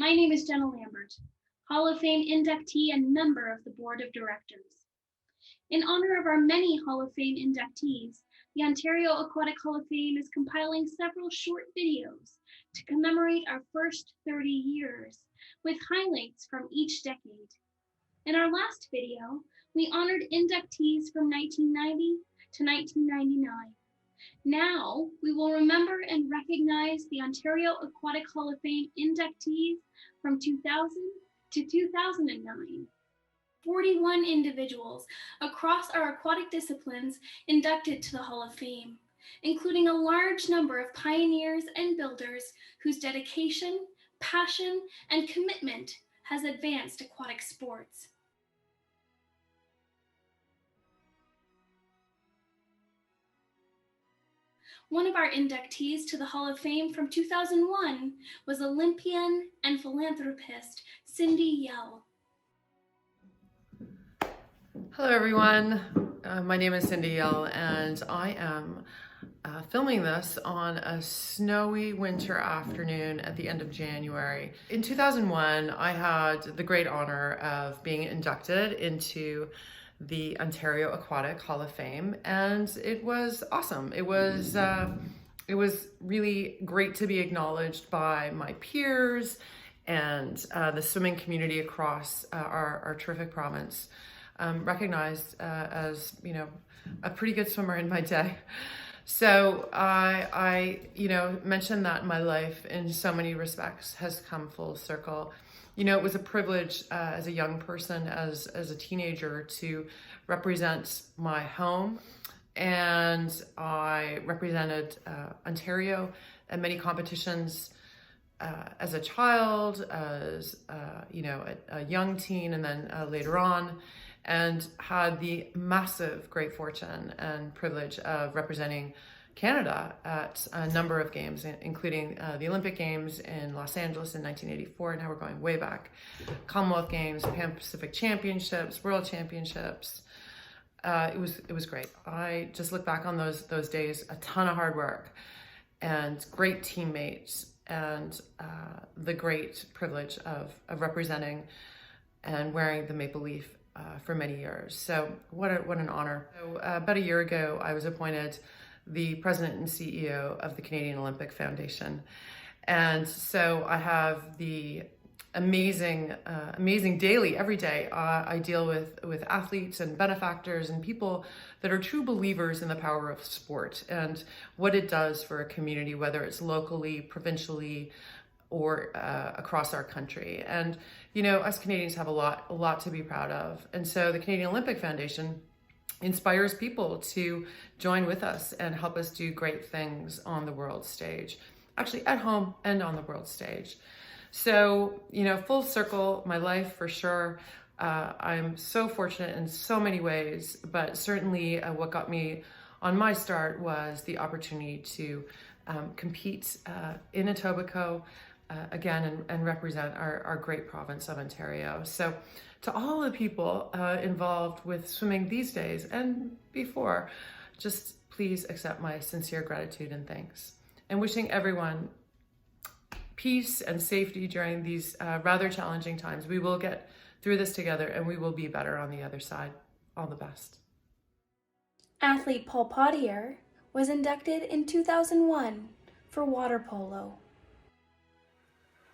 My name is Jenna Lambert, Hall of Fame inductee and member of the Board of Directors. In honor of our many Hall of Fame inductees, the Ontario Aquatic Hall of Fame is compiling several short videos to commemorate our first 30 years, with highlights from each decade. In our last video, we honored inductees from 1990 to 1999. Now, we will remember and recognize the Ontario Aquatic Hall of Fame inductees from 2000 to 2009. 41 individuals across our aquatic disciplines inducted to the Hall of Fame, including a large number of pioneers and builders whose dedication, passion, and commitment has advanced aquatic sports. One of our inductees to the Hall of Fame from 2001 was Olympian and philanthropist Cindy Yell. Hello everyone, my name is Cindy Yell and I am filming this on a snowy winter afternoon at the end of January. In 2001, I had the great honor of being inducted into the Ontario Aquatic Hall of Fame, and it was awesome. It was really great to be acknowledged by my peers and the swimming community across our terrific province. Recognized as, you know, a pretty good swimmer in my day. So I mentioned that my life in so many respects has come full circle. You know, it was a privilege as a young person, as a teenager, to represent my home. And I represented Ontario at many competitions as a child, as a young teen, and then later on, and had the massive great fortune and privilege of representing Canada at a number of games, including the Olympic Games in Los Angeles in 1984. Now we're going way back. Commonwealth Games, Pan Pacific Championships, World Championships. It was great. I just look back on those days, a ton of hard work and great teammates, and the great privilege of representing and wearing the maple leaf for many years. So what an honor. So, about a year ago, I was appointed the president and CEO of the Canadian Olympic Foundation. And so I have the amazing daily, every day, I deal with athletes and benefactors and people that are true believers in the power of sport and what it does for a community, whether it's locally, provincially, or across our country. And, you know, us Canadians have a lot to be proud of. And so the Canadian Olympic Foundation inspires people to join with us and help us do great things on the world stage, actually at home and on the world stage. So, you know, full circle, my life for sure. I'm so fortunate in so many ways, but certainly what got me on my start was the opportunity to compete in Etobicoke again and represent our great province of Ontario. So to all the people involved with swimming these days and before, just please accept my sincere gratitude and thanks. And wishing everyone peace and safety during these rather challenging times. We will get through this together and we will be better on the other side. All the best. Athlete Paul Pottier was inducted in 2001 for water polo.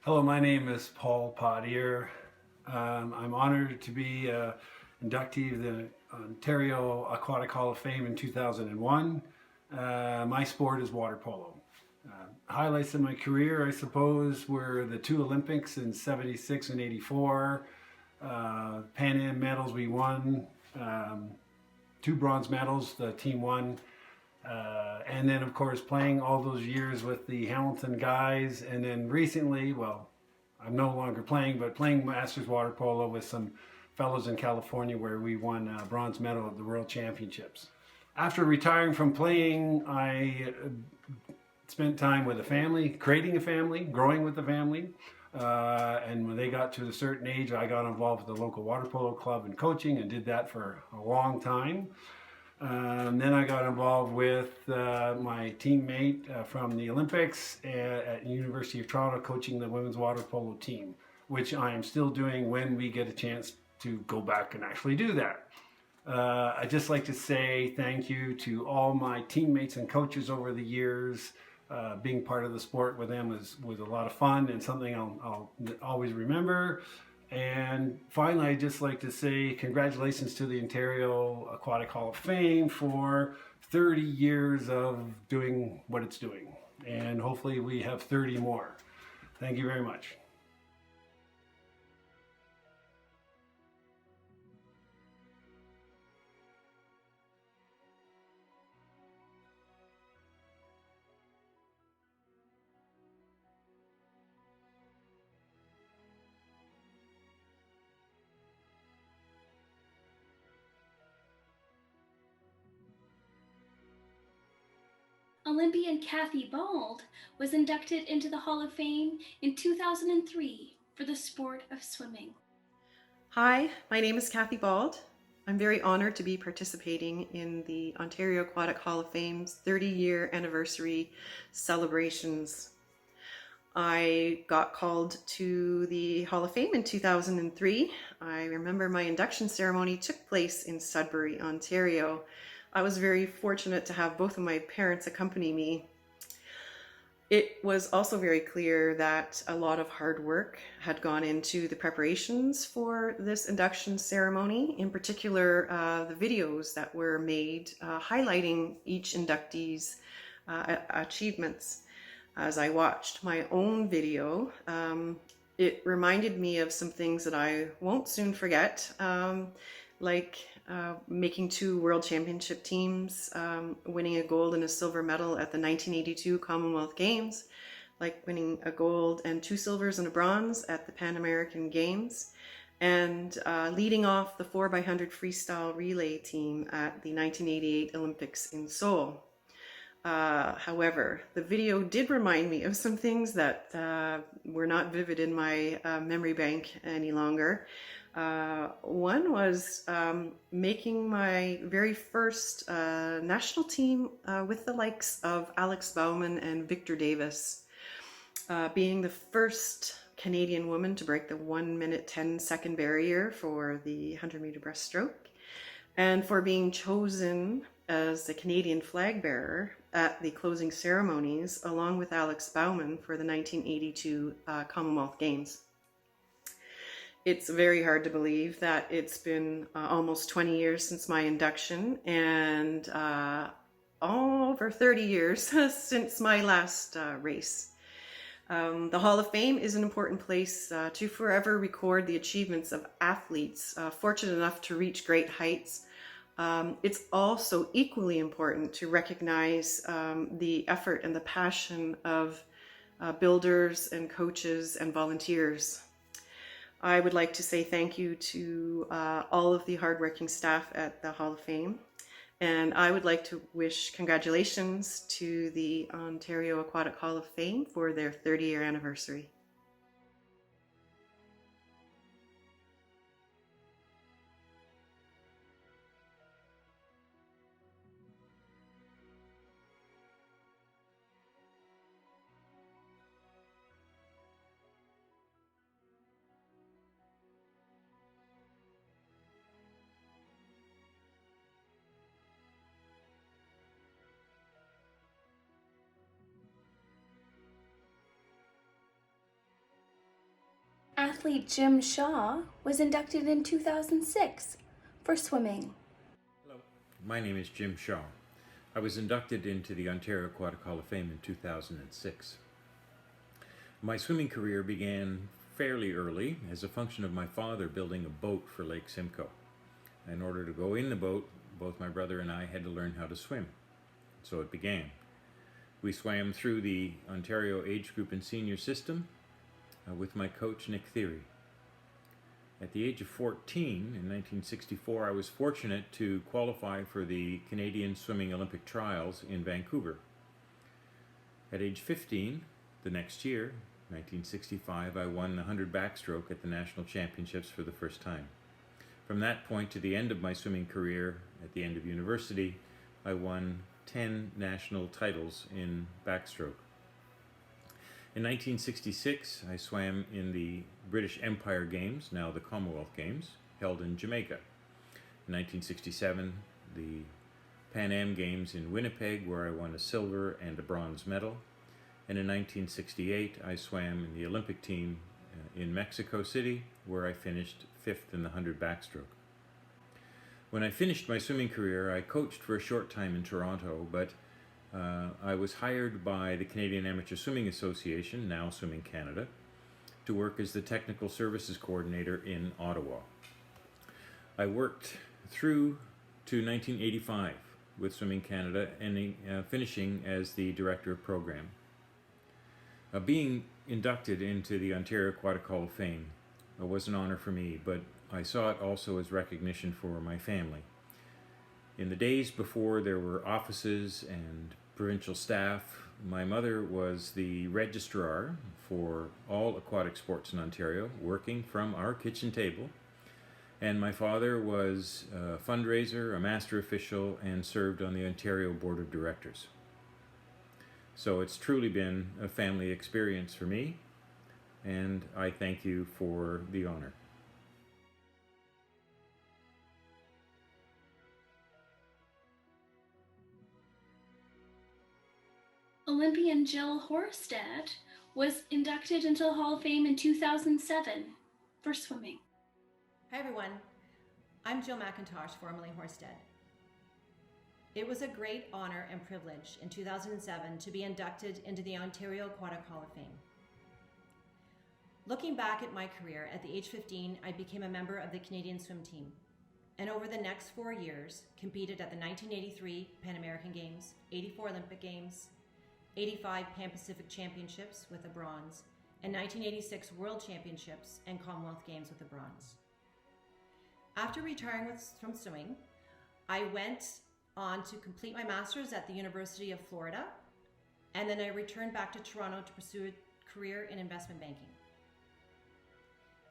Hello, my name is Paul Pottier. I'm honored to be inductee of the Ontario Aquatic Hall of Fame in 2001. My sport is water polo. Highlights of my career, I suppose, were the two Olympics in 76 and 84, Pan Am medals we won, two bronze medals the team won, and then of course playing all those years with the Hamilton guys, and then recently, well, I'm no longer playing, but playing Masters water polo with some fellows in California where we won a bronze medal at the World Championships. After retiring from playing, I spent time with a family, creating a family, growing with the family. And when they got to a certain age, I got involved with the local water polo club and coaching and did that for a long time. Then I got involved with my teammate from the Olympics at University of Toronto, coaching the women's water polo team, which I am still doing when we get a chance to go back and actually do that. I'd just like to say thank you to all my teammates and coaches over the years. Being part of the sport with them was a lot of fun and something I'll always remember. And finally, I'd just like to say congratulations to the Ontario Aquatic Hall of Fame for 30 years of doing what it's doing. And hopefully we have 30 more. Thank you very much. Olympian Cathy Bald was inducted into the Hall of Fame in 2003 for the sport of swimming. Hi, my name is Cathy Bald. I'm very honored to be participating in the Ontario Aquatic Hall of Fame's 30-year anniversary celebrations. I got called to the Hall of Fame in 2003. I remember my induction ceremony took place in Sudbury, Ontario. I was very fortunate to have both of my parents accompany me. It was also very clear that a lot of hard work had gone into the preparations for this induction ceremony, in particular the videos that were made highlighting each inductee's achievements. As I watched my own video, it reminded me of some things that I won't soon forget, like making 2 World Championship teams, winning a gold and a silver medal at the 1982 Commonwealth Games, like winning a gold and 2 silvers and a bronze at the Pan American Games, and leading off the 4x100 freestyle relay team at the 1988 Olympics in Seoul. However, the video did remind me of some things that were not vivid in my memory bank any longer. One was making my very first national team with the likes of Alex Bowman and Victor Davis, being the first Canadian woman to break the 1 minute 10 second barrier for the 100-meter breaststroke, and for being chosen as the Canadian flag bearer at the closing ceremonies along with Alex Bowman for the 1982 Commonwealth Games. It's very hard to believe that it's been almost 20 years since my induction, and over 30 years since my last race. The Hall of Fame is an important place to forever record the achievements of athletes fortunate enough to reach great heights. It's also equally important to recognize the effort and the passion of builders and coaches and volunteers. I would like to say thank you to all of the hardworking staff at the Hall of Fame, and I would like to wish congratulations to the Ontario Aquatic Hall of Fame for their 30-year anniversary. Athlete Jim Shaw was inducted in 2006 for swimming. Hello, my name is Jim Shaw. I was inducted into the Ontario Aquatic Hall of Fame in 2006. My swimming career began fairly early as a function of my father building a boat for Lake Simcoe. In order to go in the boat, both my brother and I had to learn how to swim. So it began. We swam through the Ontario age group and senior system with my coach Nick Theory. At the age of 14, in 1964, I was fortunate to qualify for the Canadian Swimming Olympic Trials in Vancouver. At age 15, the next year, 1965, I won the 100 backstroke at the National Championships for the first time. From that point to the end of my swimming career, at the end of university, I won 10 national titles in backstroke. In 1966, I swam in the British Empire Games, now the Commonwealth Games, held in Jamaica. In 1967, the Pan Am Games in Winnipeg, where I won a silver and a bronze medal. And in 1968, I swam in the Olympic team in Mexico City, where I finished 5th in the 100 backstroke. When I finished my swimming career, I coached for a short time in Toronto, but I was hired by the Canadian Amateur Swimming Association, now Swimming Canada, to work as the Technical Services Coordinator in Ottawa. I worked through to 1985 with Swimming Canada, ending, finishing as the Director of Program. Being inducted into the Ontario Aquatic Hall of Fame was an honor for me, but I saw it also as recognition for my family. In the days before there were offices and provincial staff, my mother was the registrar for all aquatic sports in Ontario, working from our kitchen table. And my father was a fundraiser, a master official, and served on the Ontario Board of Directors. So it's truly been a family experience for me, and I thank you for the honor. Olympian Jill Horsted was inducted into the Hall of Fame in 2007 for swimming. Hi everyone, I'm Jill McIntyre, formerly Horsted. It was a great honor and privilege in 2007 to be inducted into the Ontario Aquatic Hall of Fame. Looking back at my career, at the age 15, I became a member of the Canadian swim team, and over the next 4 years competed at the 1983 Pan American Games, 84 Olympic Games, 85 Pan Pacific Championships with a bronze, and 1986 World Championships and Commonwealth Games with a bronze. After retiring from swimming, I went on to complete my master's at the University of Florida, and then I returned back to Toronto to pursue a career in investment banking.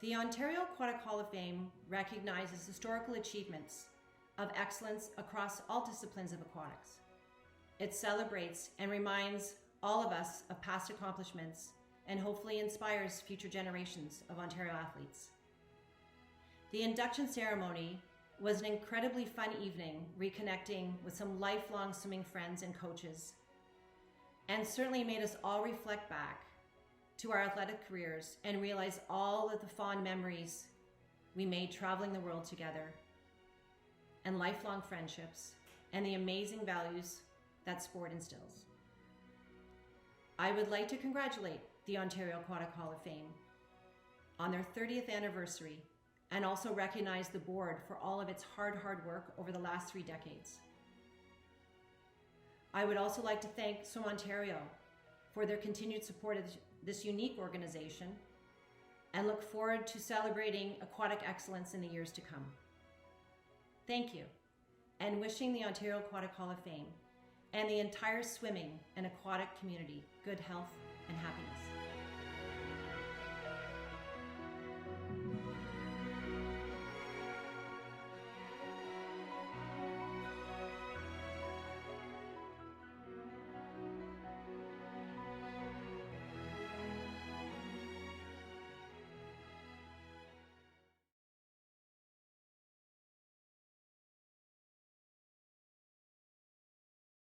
The Ontario Aquatic Hall of Fame recognizes historical achievements of excellence across all disciplines of aquatics. It celebrates and reminds all of us of past accomplishments and hopefully inspires future generations of Ontario athletes. The induction ceremony was an incredibly fun evening, reconnecting with some lifelong swimming friends and coaches, and certainly made us all reflect back to our athletic careers and realize all of the fond memories we made traveling the world together, and lifelong friendships, and the amazing values that sport instills. I would like to congratulate the Ontario Aquatic Hall of Fame on their 30th anniversary, and also recognize the board for all of its hard work over the last 3 decades. I would also like to thank Swim Ontario for their continued support of this unique organization, and look forward to celebrating aquatic excellence in the years to come. Thank you, and wishing the Ontario Aquatic Hall of Fame and the entire swimming and aquatic community good health and happiness.